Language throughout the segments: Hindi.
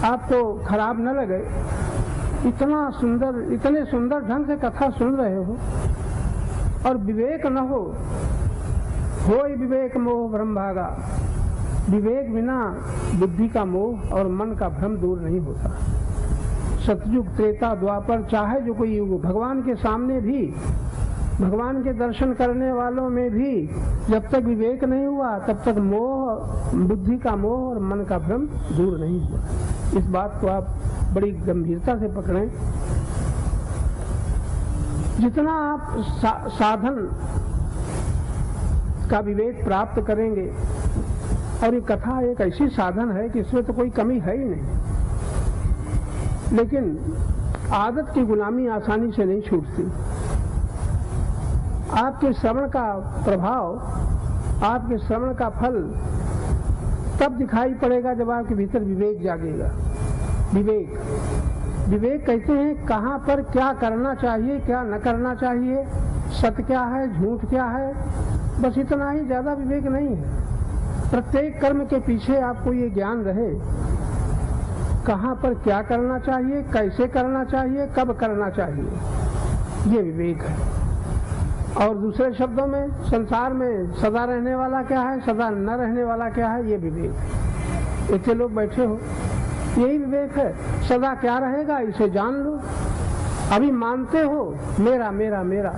आपको खराब न लगे, इतने सुंदर ढंग से कथा सुन रहे हो और विवेक न हो, होय विवेक मोह भ्रम भागा। विवेक बिना बुद्धि का मोह और मन का भ्रम दूर नहीं होता। सतयुग त्रेता द्वापर चाहे जो कोई युग, भगवान के सामने भी, भगवान के दर्शन करने वालों में भी जब तक विवेक नहीं हुआ तब तक मोह, बुद्धि का मोह और मन का भ्रम दूर नहीं हुआ। इस बात को आप बड़ी गंभीरता से पकड़ें। जितना आप साधन का विवेक प्राप्त करेंगे, और ये कथा एक ऐसी साधन है कि इसमें तो कोई कमी है ही नहीं, लेकिन आदत की गुलामी आसानी से नहीं छूटती। आपके श्रवण का प्रभाव, आपके श्रवण का फल तब दिखाई पड़ेगा जब आपके भीतर विवेक जागेगा। विवेक कहते हैं कहाँ पर क्या करना चाहिए, क्या न करना चाहिए, सत्य क्या है, झूठ क्या है, बस इतना ही, ज्यादा विवेक नहीं है। प्रत्येक कर्म के पीछे आपको ये ज्ञान रहे, कहाँ पर क्या करना चाहिए, कैसे करना चाहिए, कब करना चाहिए, ये विवेक है। और दूसरे शब्दों में संसार में सदा रहने वाला क्या है, सदा न रहने वाला क्या है, ये विवेक है। इतने लोग बैठे हो, यही विवेक है। सदा क्या रहेगा इसे जान लो। अभी मानते हो मेरा मेरा मेरा,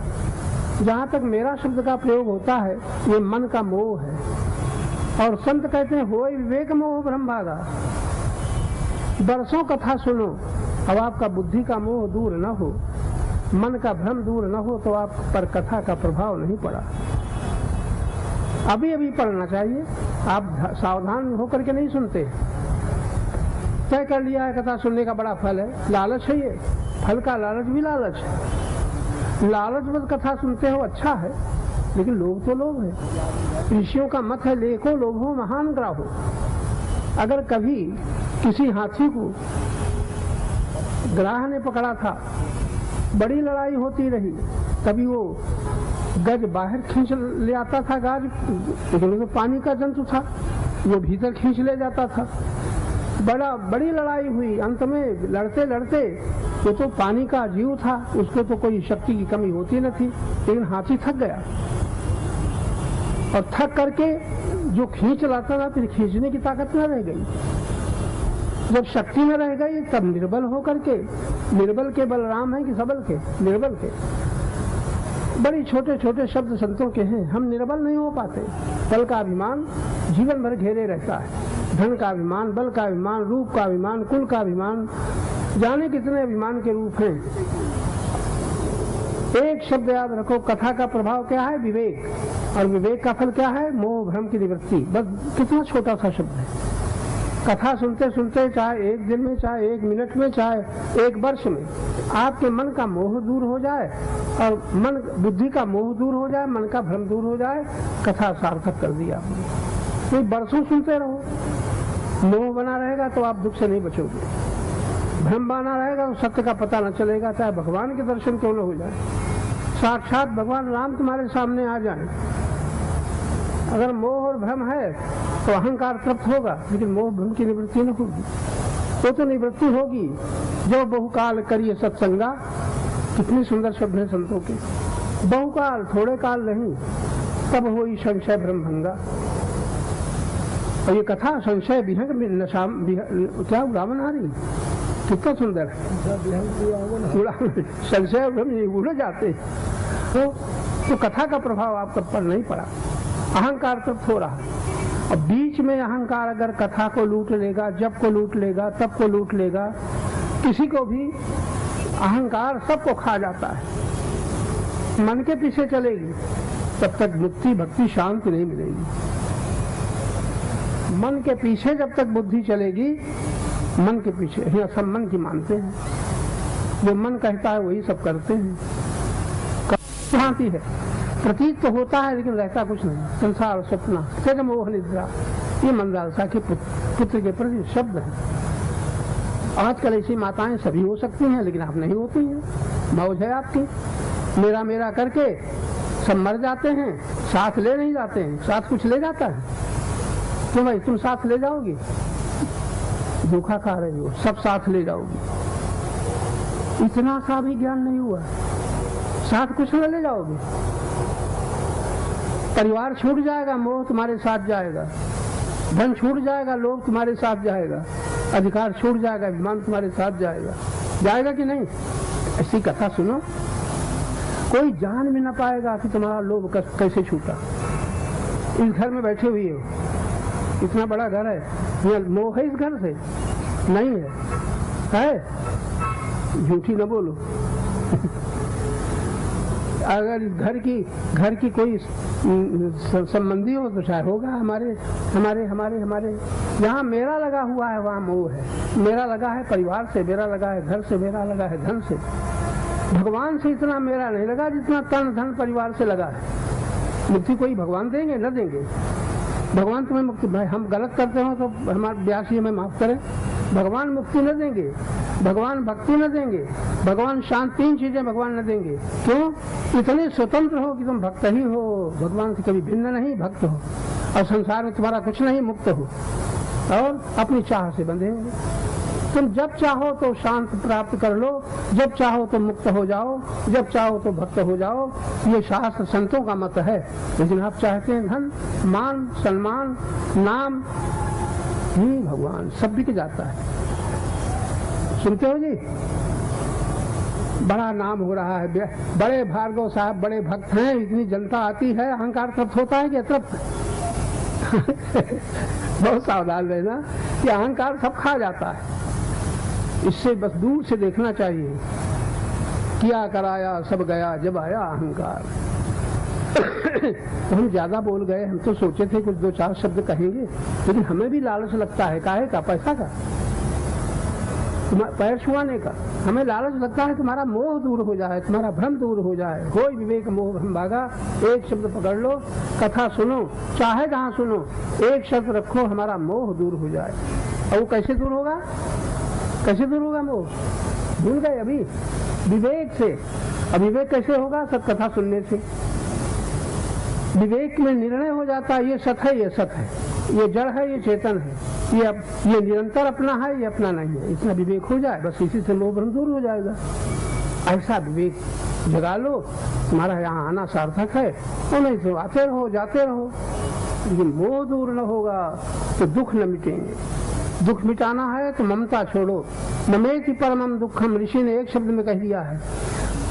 जहाँ तक मेरा शब्द का प्रयोग होता है ये मन का मोह है। और संत कहते हैं होय विवेक मोह भ्रम भागा। बरसों कथा सुनो, अब आपका बुद्धि का मोह दूर न हो, मन का भ्रम दूर न हो, तो आप पर कथा का प्रभाव नहीं पड़ा। अभी अभी पढ़ना चाहिए, आप सावधान होकर के नहीं सुनते। तय कर लिया है कथा सुनने का बड़ा फल है, लालच है ये, फल का लालच भी लालच है। लालच बस कथा सुनते हो अच्छा है, लेकिन लोभ तो लोभ है। ऋषियों का मत है लेखो लोभो महान ग्राहो। अगर कभी किसी हाथी को ग्राह ने पकड़ा था, बड़ी लड़ाई होती रही, कभी वो गज बाहर खींच ले आता था गाज, लेकिन तो पानी का जंतु था, वो भीतर खींच ले जाता था। बड़ी लड़ाई हुई, अंत में लड़ते लड़ते वो तो पानी का जीव था, उसको तो कोई शक्ति की कमी होती न थी, लेकिन हाथी थक गया और थक करके जो खींच लाता था फिर खींचने की ताकत न रह गई। जब शक्ति न रह गई तब निर्बल होकर के, निर्बल के बलराम है कि सबल के, निर्बल के। बड़ी छोटे छोटे शब्द संतों के हैं, हम निर्बल नहीं हो पाते। बल का अभिमान जीवन भर घेरे रहता है, धन का अभिमान, बल का अभिमान, रूप का अभिमान, कुल का अभिमान, जाने कितने अभिमान के रूप हैं। एक शब्द याद रखो, कथा का प्रभाव क्या है, विवेक, और विवेक का फल क्या है, मोह भ्रम की निवृत्ति। बस कितना छोटा सा शब्द है। कथा सुनते सुनते, चाहे एक दिन में, चाहे एक मिनट में, चाहे एक वर्ष में, आपके मन का मोह दूर हो जाए और मन बुद्धि का मोह दूर हो जाए, मन का भ्रम दूर हो जाए, कथा सार्थक कर दिया आपने। कोई बरसों सुनते रहो, मोह बना रहेगा तो आप दुख से नहीं बचोगे, भ्रम बना रहेगा तो सत्य का पता न चलेगा, चाहे भगवान के दर्शन क्यों न हो जाए। साक्षात भगवान राम तुम्हारे सामने आ जाए, अगर मोह और भ्रम है तो अहंकार तृप्त होगा, लेकिन मोह भ्रम की निवृत्ति न होगी। तो निवृत्ति होगी जो बहुकाल करिए सत्संगा। कितनी सुंदर शब्द है संतों के। बहुकाल, थोड़े काल नहीं, तब होई संशय भ्रम भंगा। और ये कथा संशय विहंग क्या उड़ावन आ रही, कितना सुंदर है। संशय भ्रम उड़ जाते तो कथा का प्रभाव आपका पर नहीं पड़ा, अहंकार तृप्त हो रहा। और बीच में अहंकार अगर कथा को लूट लेगा, जब को लूट लेगा, तब को लूट लेगा, किसी को भी अहंकार सबको खा जाता है। मन के पीछे चलेगी तब तक मुक्ति, भक्ति, शांति नहीं मिलेगी। मन के पीछे जब तक बुद्धि चलेगी, मन के पीछे, यहाँ सब मन की मानते हैं, जो मन कहता है वही सब करते हैं। भांति है, प्रतीत तो होता है लेकिन रहता कुछ नहीं। संसार सपना तेज मोह निद्रा, ये मंदालसा के पुत्र के प्रति शब्द है। आजकल ऐसी माताएं सभी हो सकती हैं, लेकिन आप नहीं होती हैं। मौज है आपकी, मेरा मेरा करके सब मर जाते हैं, साथ ले नहीं जाते हैं। साथ कुछ ले जाता है, क्यों भाई, तुम साथ ले जाओगी? धोखा खा रही हो, सब साथ ले जाओगी। इतना सा भी ज्ञान नहीं हुआ, साथ कुछ न ले जाओगे। परिवार छूट जाएगा, मोह तुम्हारे साथ जाएगा। धन छूट जाएगा, लोभ तुम्हारे साथ जाएगा। अधिकार छूट जाएगा, अभिमान तुम्हारे साथ जाएगा। जाएगा कि नहीं? ऐसी कथा सुनो, कोई जान भी ना पाएगा कि तुम्हारा लोभ कैसे छूटा। इस घर में बैठे हुए हो, इतना बड़ा घर है, यहाँ मोह है इस घर से? नहीं है? झूठी न बोलो। अगर घर की कोई संबंधी हो तो शायद होगा हमारे यहाँ मेरा लगा हुआ है, वहाँ मोह है। मेरा लगा है परिवार से, मेरा लगा है घर से, मेरा लगा है धन से। भगवान से इतना मेरा नहीं लगा जितना तन धन परिवार से लगा है। मुक्ति कोई भगवान देंगे? न देंगे। भगवान तुम्हें मुक्ति, भाई हम गलत करते हो तो हमारे व्यासी हमें माफ करें। भगवान मुक्ति न देंगे, भगवान भक्ति न देंगे, भगवान शांति, 3 चीजें भगवान न देंगे। क्यों? इतने स्वतंत्र हो कि तुम भक्त ही हो, भगवान से कभी भिन्न नहीं, भक्त हो, और संसार में तुम्हारा कुछ नहीं, मुक्त हो और अपनी चाह से बंधे हो। तुम जब चाहो तो शांत प्राप्त कर लो, जब चाहो तो मुक्त हो जाओ, जब चाहो तो भक्त हो जाओ। ये शास्त्र संतों का मत है। लेकिन आप चाहते हैं धन, मान, सम्मान, नाम ही भगवान सब बिक जाता है। सुनते हो जी? बड़ा नाम हो रहा है, बड़े भार्गव साहब बड़े भक्त हैं, इतनी जनता आती है, अहंकार तृप्त होता है कि तृप्त? बहुत सावधान रहना कि अहंकार सब खा जाता है। इससे बस दूर से देखना चाहिए। किया कराया सब गया, जब आया अहंकार। तो हम ज्यादा बोल गए, हम तो सोचे थे कुछ 2-4 शब्द कहेंगे, लेकिन हमें भी लालच लगता है। काहे का? पैसा का, पैर छुआने का। हमें लालच लगता है तुम्हारा मोह दूर हो जाए, तुम्हारा भ्रम दूर हो जाए। होय विवेक मोह भ्रम भागा। एक शब्द पकड़ लो, कथा सुनो, चाहे जहाँ सुनो, एक शब्द रखो, हमारा मोह दूर हो जाए। और वो कैसे दूर होगा? कैसे दूर होगा मोह? भूल गए अभी? विवेक से। अब विवेक कैसे होगा? सब कथा सुनने से। विवेक में निर्णय हो जाता है, ये सत है, ये सत है, ये जड़ है, ये चेतन है, ये निरंतर अपना है, ये अपना नहीं है। इतना विवेक हो जाए, बस इसी से मोह भ्रम दूर हो जाएगा। ऐसा विवेक जगा लो, तुम्हारा यहाँ आना सार्थक है। और नहीं तो आते रहो, जाते रहो। लेकिन मोह दूर न होगा तो दुख न मिटेंगे। दुख मिटाना है तो ममता छोड़ो। ममेति परमम दुखम, ऋषि ने एक शब्द में कह दिया है।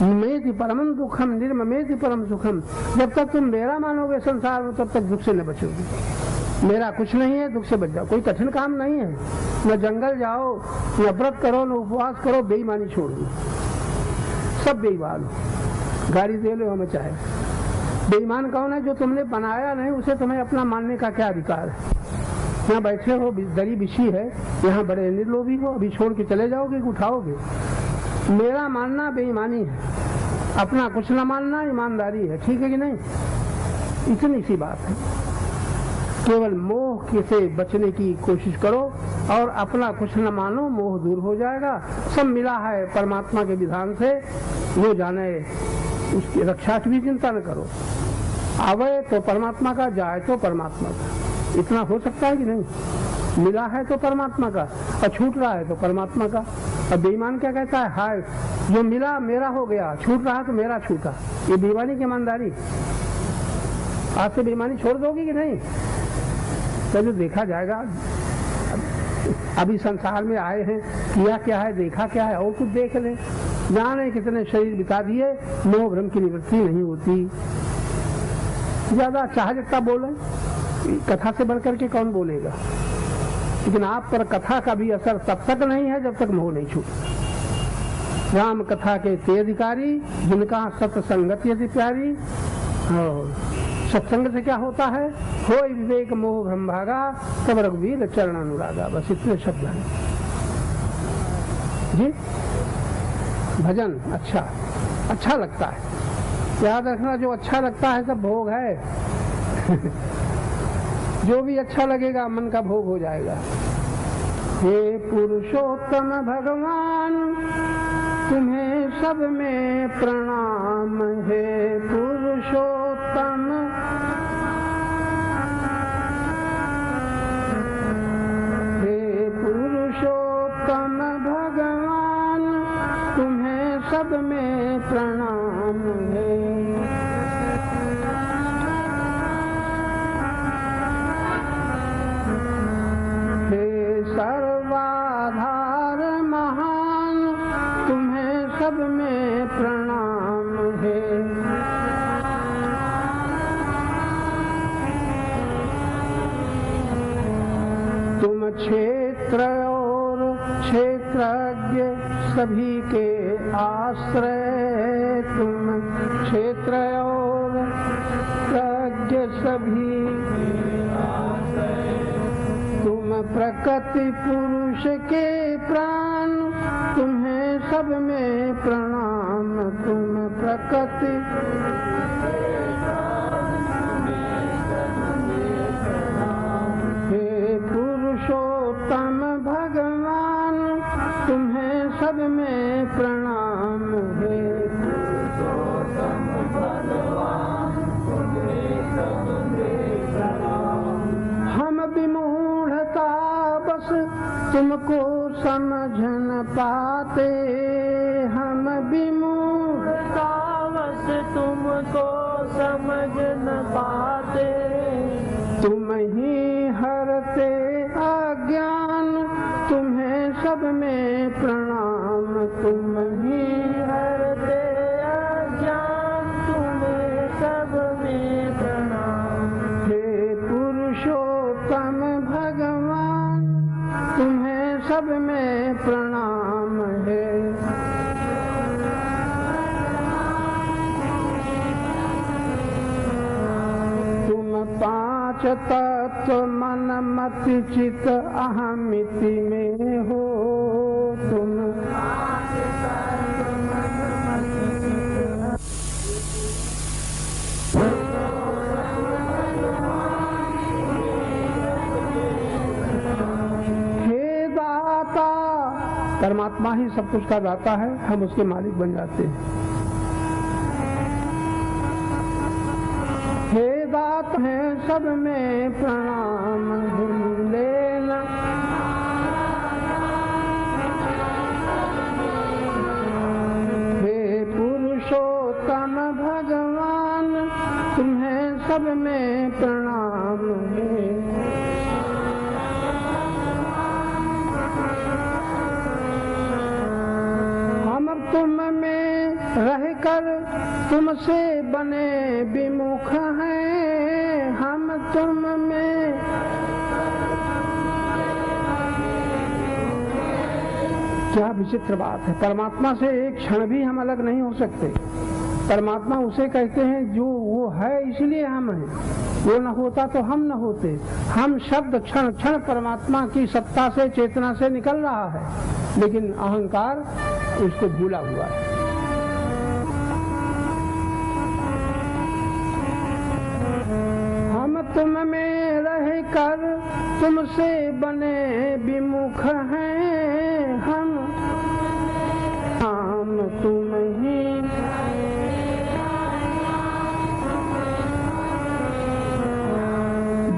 ममेति परमम दुखम निर्ममेति परम सुखम। जब तक तुम मेरा मानोगे संसार में, तब तक दुख से न बचोगे। मेरा कुछ नहीं है, दुख से बच जाओ। कोई कठिन काम नहीं है। न जंगल जाओ, न व्रत करो, न उपवास करो, बेईमानी छोड़ दो। सब बेईमान हो, गाड़ी दे लो हमें चाहे। बेईमान कौन है? जो तुमने बनाया नहीं, उसे तुम्हें अपना मानने का क्या अधिकार है? यहाँ बैठे हो, दरी बिछी है, यहाँ बड़े निर्लोभी हो, अभी छोड़ के चले जाओगे कि उठाओगे? मेरा मानना बेईमानी है, अपना कुछ न मानना ईमानदारी है। ठीक है कि नहीं? इतनी सी बात है। केवल मोह से बचने की कोशिश करो और अपना कुछ न मानो, मोह दूर हो जाएगा। सब मिला है परमात्मा के विधान से, वो जाने, उसकी रक्षा की भी चिंता न करो। आवे तो परमात्मा का, जाए तो परमात्मा का। इतना हो सकता है कि नहीं? मिला है तो परमात्मा का, और छूट रहा है तो परमात्मा का। और बेईमान क्या कहता है? हाय, जो मिला मेरा हो गया, छूट रहा तो मेरा छूटा। ये बेईमानी की ईमानदारी। आज से बेईमानी छोड़ दोगी कि नहीं? तो जो देखा जाएगा। अभी संसार में आए हैं, किया क्या है, देखा क्या है, और कुछ देख लें। जाने कितने शरीर बिता दिए, मोह भ्रम की निवृत्ति नहीं होती। ज्यादा चाह जितना बोले, कथा से बढ़कर के कौन बोलेगा? लेकिन आप पर कथा का भी असर तब तक नहीं है जब तक मोह नहीं छूटे। राम कथा के ते अधिकारी, जिनका सत्संगति अति प्यारी। और सत्संग से क्या होता है? होय विवेक मोह भ्रम भागा, तब रघुवीर चरण अनुरागा। बस इतने शब्द हैं जी। भजन अच्छा लगता है। याद रखना, जो अच्छा लगता है सब भोग है। जो भी अच्छा लगेगा मन का भोग हो जाएगा। हे पुरुषोत्तम भगवान, तुम्हें सब में प्रणाम। हे पुरुषोत्तम, हे पुरुषोत्तम क्षेत्र और क्षेत्रज्ञ सभी के आश्रय, तुम क्षेत्र और क्षेत्रज्ञ सभी, तुम प्रकृति पुरुष के प्राण, तुम्हें सब में प्रणाम, तुम प्रकृति हे पुरुषोत्तम भगवान, तुम्हें सब में प्रणाम, हे पुरुषोत्तम भगवान, तुम्हें सब में प्रणाम। हम विमूढ़ता बस तुमको समझ न पाते, हम विमूढ़ता बस तुमको समझ न पाते, तुम ही हरते अज्ञान, तुम्हें सब में प्रणाम, तुम ही हरते अज्ञान, तुम्हें सब में प्रणाम। हे पुरुषोत्तम भगवान, तुम्हें सब में प्रणाम है। तुम पांच तत्व मन मति चित अहमिति में हो, तुम हे दाता, परमात्मा ही सब कुछ का दाता है, हम उसके मालिक बन जाते हैं। हे दात है सब में प्रणाम, लेना हे पुरुषोत्तम भगवान, तुम्हें सब में प्रणाम है। हम तुम में रहकर तुमसे बने विमुख हैं, हम तुम में क्या विचित्र बात है। परमात्मा से एक क्षण भी हम अलग नहीं हो सकते। परमात्मा उसे कहते हैं जो वो है इसलिए हम हैं, वो न होता तो हम न होते। हम शब्द क्षण क्षण परमात्मा की सत्ता से चेतना से निकल रहा है, लेकिन अहंकार उसको भूला हुआ है। हम तुम में रहकर तुमसे बने विमुख हैं, हम तुम ही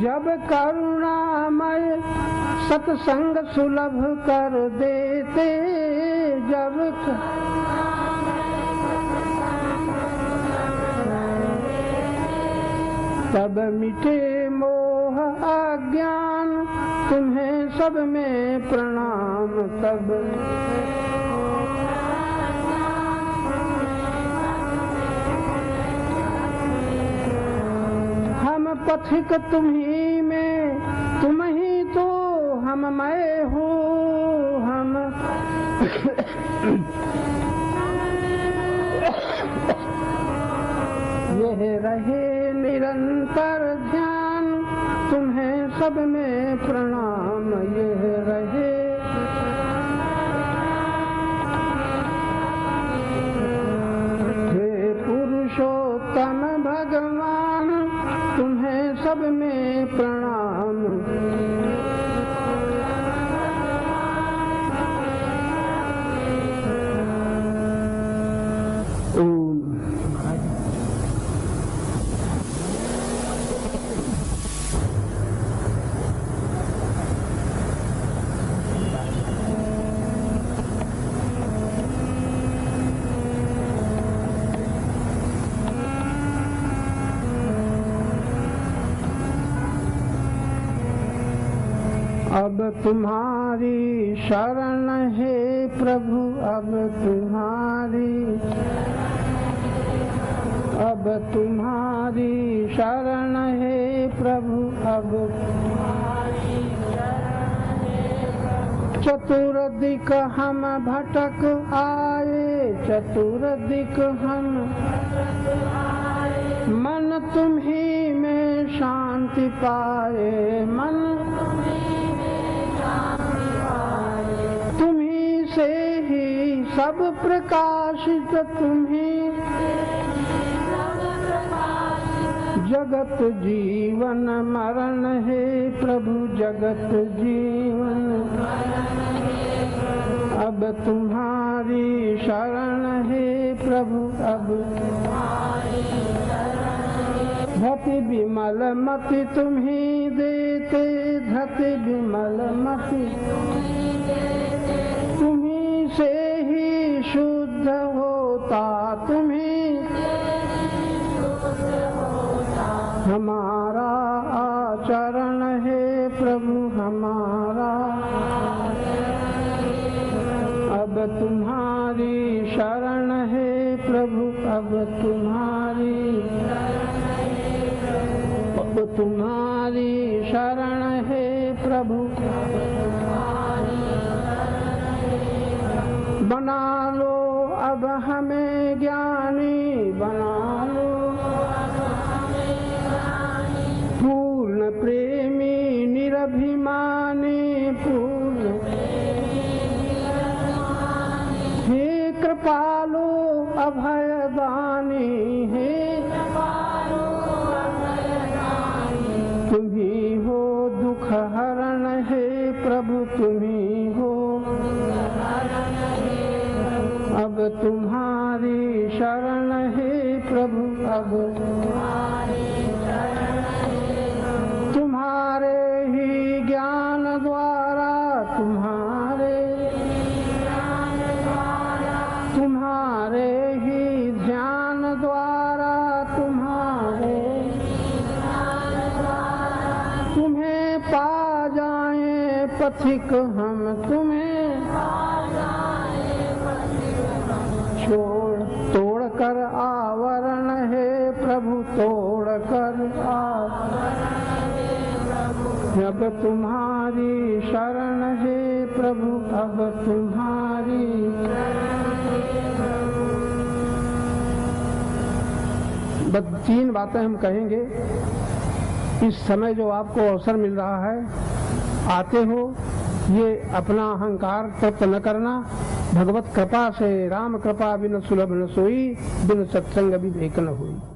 जब करुणामय सत्संग सुलभ कर देते, जब तब मिटे मोह अज्ञान, तुम्हें सब में प्रणाम, तब हम पथिक तुम्ही में, तुम ही तो हम मैं हो, हम यह रहे निरंतर ध्यान, तुम्हें सब में प्रणाम, यह रहे हे पुरुषोत्तम भगवान, तुम्हें सब में प्रणाम। अब तुम्हारी शरण है प्रभु, अब तुम्हारी शरण है प्रभु, अब तुम्हारी शरण है चतुर्दिक हम भटक आए, चतुर्दिक हम, मन तुम्ही में शांति पाए, मन तुम्ही से ही सब प्रकाशित, तुम्ही जगत जीवन मरण है प्रभु, जगत जीवन अब तुम्हारी शरण है प्रभु, अब धति विमल मति तुम्ही देते, धति विमल मति तुम्ही से ही शुद्ध होता, तुम्ही हमारा आचरण है प्रभु, हमारा अब तुम्हारी शरण है प्रभु, अब तुम्हारी शरण है प्रभु। बना लो अब हमें ज्ञानी, बना लो पूर्ण प्रेमी निरभिमानी, पूर्ण हे कृपालु अभयदानी, हे तुम्ही हो दुख हरण है प्रभु, तुम्ही हो अब तुम्हारी शरण है प्रभु, अब तुम्हारे ही ज्ञान द्वारा, तुम्हारे ही ध्यान द्वारा, तुम्हें पा जाए पथिक हम, तुम्हें छोड़ तोड़ कर आवरण है प्रभु, तोड़ कर अब तुम्हारी शरण है प्रभु, अब तुम्हारी। बस 3 बातें हम कहेंगे। इस समय जो आपको अवसर मिल रहा है, आते हो, ये अपना अहंकार तृप्त न करना। भगवत कृपा से, राम कृपा बिन सुलभ न सोई, बिन सत्संग विवेक न हुई।